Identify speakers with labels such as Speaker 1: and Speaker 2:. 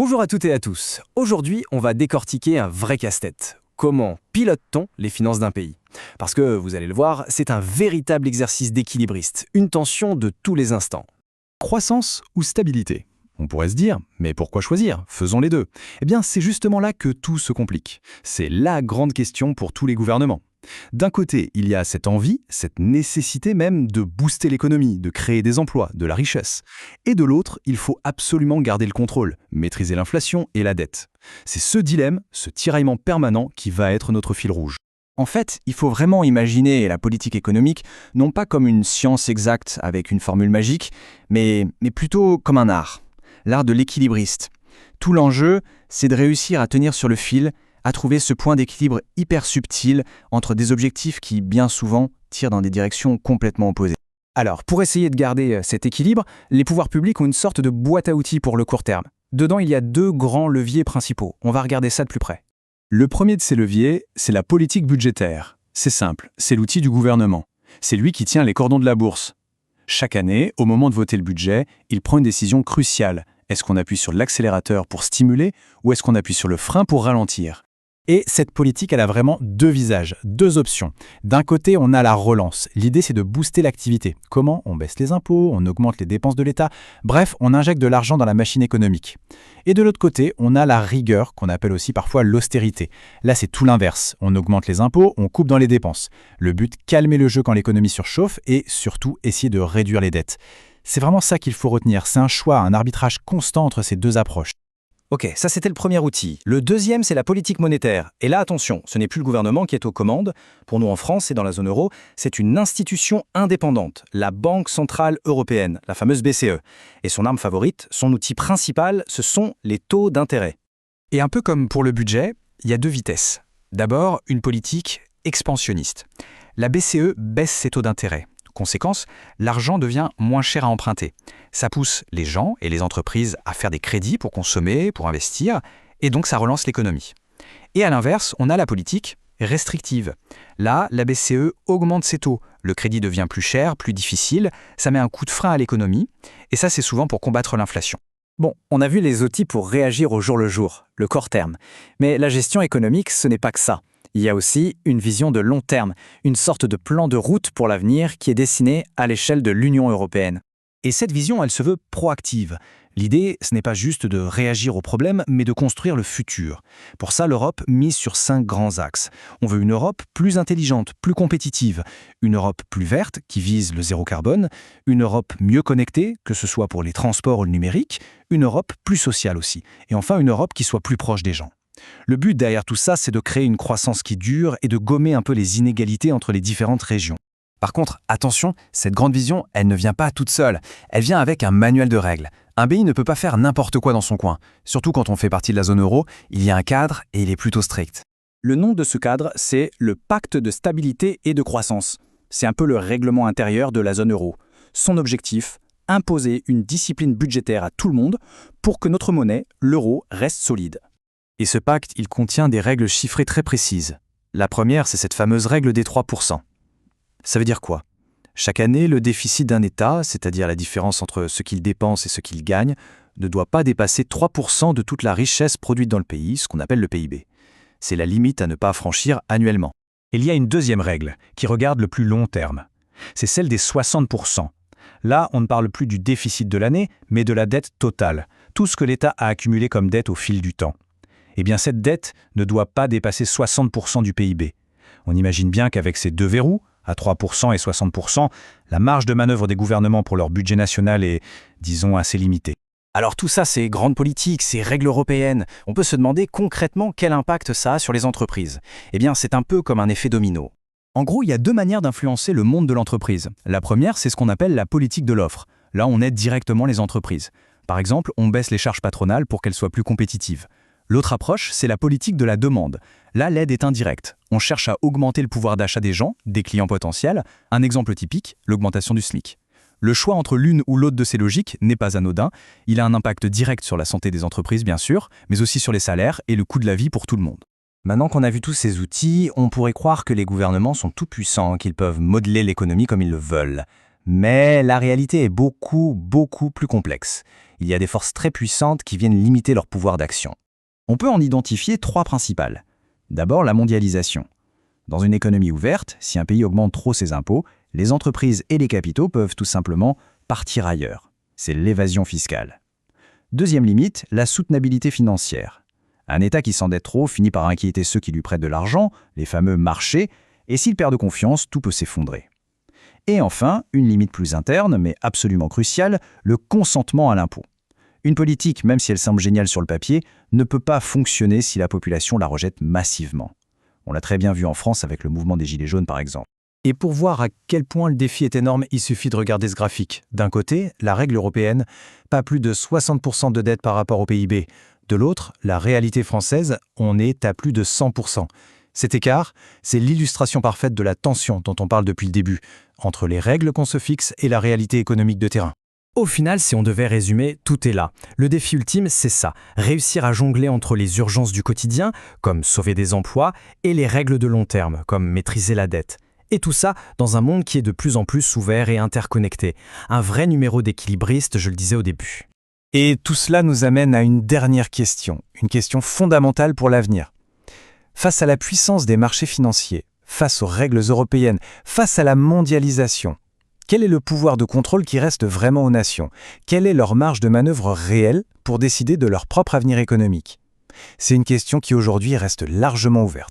Speaker 1: Bonjour à toutes et à tous. Aujourd'hui, on va décortiquer un vrai casse-tête. Comment pilote-t-on les finances d'un pays? Parce que, vous allez le voir, c'est un véritable exercice d'équilibriste, une tension de tous les instants.
Speaker 2: Croissance ou stabilité? On pourrait se dire, mais pourquoi choisir? Faisons les deux. Eh bien, c'est justement là que tout se complique. C'est la grande question pour tous les gouvernements. D'un côté, il y a cette envie, cette nécessité même de booster l'économie, de créer des emplois, de la richesse. Et de l'autre, il faut absolument garder le contrôle, maîtriser l'inflation et la dette. C'est ce dilemme, ce tiraillement permanent qui va être notre fil rouge.
Speaker 3: En fait, il faut vraiment imaginer la politique économique non pas comme une science exacte avec une formule magique, mais plutôt comme un art, l'art de l'équilibriste. Tout l'enjeu, c'est de réussir à tenir sur le fil, à trouver ce point d'équilibre hyper subtil entre des objectifs qui, bien souvent, tirent dans des directions complètement opposées.
Speaker 1: Alors, pour essayer de garder cet équilibre, les pouvoirs publics ont une sorte de boîte à outils pour le court terme. Dedans, il y a deux grands leviers principaux. On va regarder ça de plus près.
Speaker 2: Le premier de ces leviers, c'est la politique budgétaire. C'est simple, c'est l'outil du gouvernement. C'est lui qui tient les cordons de la bourse. Chaque année, au moment de voter le budget, il prend une décision cruciale. Est-ce qu'on appuie sur l'accélérateur pour stimuler ou est-ce qu'on appuie sur le frein pour ralentir? Et cette politique, elle a vraiment deux visages, deux options. D'un côté, on a la relance. L'idée, c'est de booster l'activité. Comment? On baisse les impôts, on augmente les dépenses de l'État. Bref, on injecte de l'argent dans la machine économique. Et de l'autre côté, on a la rigueur, qu'on appelle aussi parfois l'austérité. Là, c'est tout l'inverse. On augmente les impôts, on coupe dans les dépenses. Le but, calmer le jeu quand l'économie surchauffe et surtout essayer de réduire les dettes. C'est vraiment ça qu'il faut retenir. C'est un choix, un arbitrage constant entre ces deux approches.
Speaker 1: Ok, ça c'était le premier outil. Le deuxième, c'est la politique monétaire. Et là, attention, ce n'est plus le gouvernement qui est aux commandes. Pour nous en France et dans la zone euro, c'est une institution indépendante, la Banque Centrale Européenne, la fameuse BCE. Et son arme favorite, son outil principal, ce sont les taux d'intérêt.
Speaker 3: Et un peu comme pour le budget, il y a deux vitesses. D'abord, une politique expansionniste. La BCE baisse ses taux d'intérêt. Conséquence, l'argent devient moins cher à emprunter. Ça pousse les gens et les entreprises à faire des crédits pour consommer, pour investir, et donc ça relance l'économie. Et à l'inverse, on a la politique restrictive. Là, la BCE augmente ses taux. Le crédit devient plus cher, plus difficile, ça met un coup de frein à l'économie, et ça c'est souvent pour combattre l'inflation.
Speaker 1: Bon, on a vu les outils pour réagir au jour le jour, le court terme. Mais la gestion économique, ce n'est pas que ça. Il y a aussi une vision de long terme, une sorte de plan de route pour l'avenir qui est dessiné à l'échelle de l'Union européenne. Et cette vision, elle se veut proactive. L'idée, ce n'est pas juste de réagir aux problèmes, mais de construire le futur. Pour ça, l'Europe mise sur 5 grands axes. On veut une Europe plus intelligente, plus compétitive, une Europe plus verte qui vise le zéro carbone, une Europe mieux connectée, que ce soit pour les transports ou le numérique, une Europe plus sociale aussi, et enfin une Europe qui soit plus proche des gens. Le but derrière tout ça, c'est de créer une croissance qui dure et de gommer un peu les inégalités entre les différentes régions.
Speaker 3: Par contre, attention, cette grande vision, elle ne vient pas toute seule. Elle vient avec un manuel de règles. Un pays ne peut pas faire n'importe quoi dans son coin. Surtout quand on fait partie de la zone euro, il y a un cadre et il est plutôt strict.
Speaker 1: Le nom de ce cadre, c'est le Pacte de stabilité et de croissance. C'est un peu le règlement intérieur de la zone euro. Son objectif, imposer une discipline budgétaire à tout le monde pour que notre monnaie, l'euro, reste solide.
Speaker 3: Et ce pacte, il contient des règles chiffrées très précises. La première, c'est cette fameuse règle des 3%. Ça veut dire quoi? Chaque année, le déficit d'un État, c'est-à-dire la différence entre ce qu'il dépense et ce qu'il gagne, ne doit pas dépasser 3% de toute la richesse produite dans le pays, ce qu'on appelle le PIB. C'est la limite à ne pas franchir annuellement.
Speaker 2: Il y a une deuxième règle, qui regarde le plus long terme. C'est celle des 60%. Là, on ne parle plus du déficit de l'année, mais de la dette totale, tout ce que l'État a accumulé comme dette au fil du temps. Eh bien, cette dette ne doit pas dépasser 60% du PIB. On imagine bien qu'avec ces deux verrous, à 3% et 60%, la marge de manœuvre des gouvernements pour leur budget national est, disons, assez limitée.
Speaker 1: Alors tout ça, c'est grande politique, c'est règles européennes. On peut se demander concrètement quel impact ça a sur les entreprises. Eh bien, c'est un peu comme un effet domino.
Speaker 2: En gros, il y a deux manières d'influencer le monde de l'entreprise. La première, c'est ce qu'on appelle la politique de l'offre. Là, on aide directement les entreprises. Par exemple, on baisse les charges patronales pour qu'elles soient plus compétitives. L'autre approche, c'est la politique de la demande. Là, l'aide est indirecte. On cherche à augmenter le pouvoir d'achat des gens, des clients potentiels. Un exemple typique, l'augmentation du SMIC. Le choix entre l'une ou l'autre de ces logiques n'est pas anodin. Il a un impact direct sur la santé des entreprises, bien sûr, mais aussi sur les salaires et le coût de la vie pour tout le monde.
Speaker 3: Maintenant qu'on a vu tous ces outils, on pourrait croire que les gouvernements sont tout puissants, qu'ils peuvent modeler l'économie comme ils le veulent.
Speaker 2: Mais la réalité est beaucoup plus complexe. Il y a des forces très puissantes qui viennent limiter leur pouvoir d'action.
Speaker 1: On peut en identifier 3 principales. D'abord, la mondialisation. Dans une économie ouverte, si un pays augmente trop ses impôts, les entreprises et les capitaux peuvent tout simplement partir ailleurs. C'est l'évasion fiscale. Deuxième limite, la soutenabilité financière. Un État qui s'endette trop finit par inquiéter ceux qui lui prêtent de l'argent, les fameux marchés, et s'il perd de confiance, tout peut s'effondrer. Et enfin, une limite plus interne, mais absolument cruciale, le consentement à l'impôt. Une politique, même si elle semble géniale sur le papier, ne peut pas fonctionner si la population la rejette massivement. On l'a très bien vu en France avec le mouvement des Gilets jaunes par exemple.
Speaker 2: Et pour voir à quel point le défi est énorme, il suffit de regarder ce graphique. D'un côté, la règle européenne, pas plus de 60% de dette par rapport au PIB. De l'autre, la réalité française, on est à plus de 100%. Cet écart, c'est l'illustration parfaite de la tension dont on parle depuis le début, entre les règles qu'on se fixe et la réalité économique de terrain.
Speaker 4: Au final, si on devait résumer, tout est là. Le défi ultime, c'est ça, réussir à jongler entre les urgences du quotidien, comme sauver des emplois, et les règles de long terme, comme maîtriser la dette. Et tout ça dans un monde qui est de plus en plus ouvert et interconnecté. Un vrai numéro d'équilibriste, je le disais au début.
Speaker 2: Et tout cela nous amène à une dernière question, une question fondamentale pour l'avenir. Face à la puissance des marchés financiers, face aux règles européennes, face à la mondialisation, quel est le pouvoir de contrôle qui reste vraiment aux nations? Quelle est leur marge de manœuvre réelle pour décider de leur propre avenir économique? C'est une question qui aujourd'hui reste largement ouverte.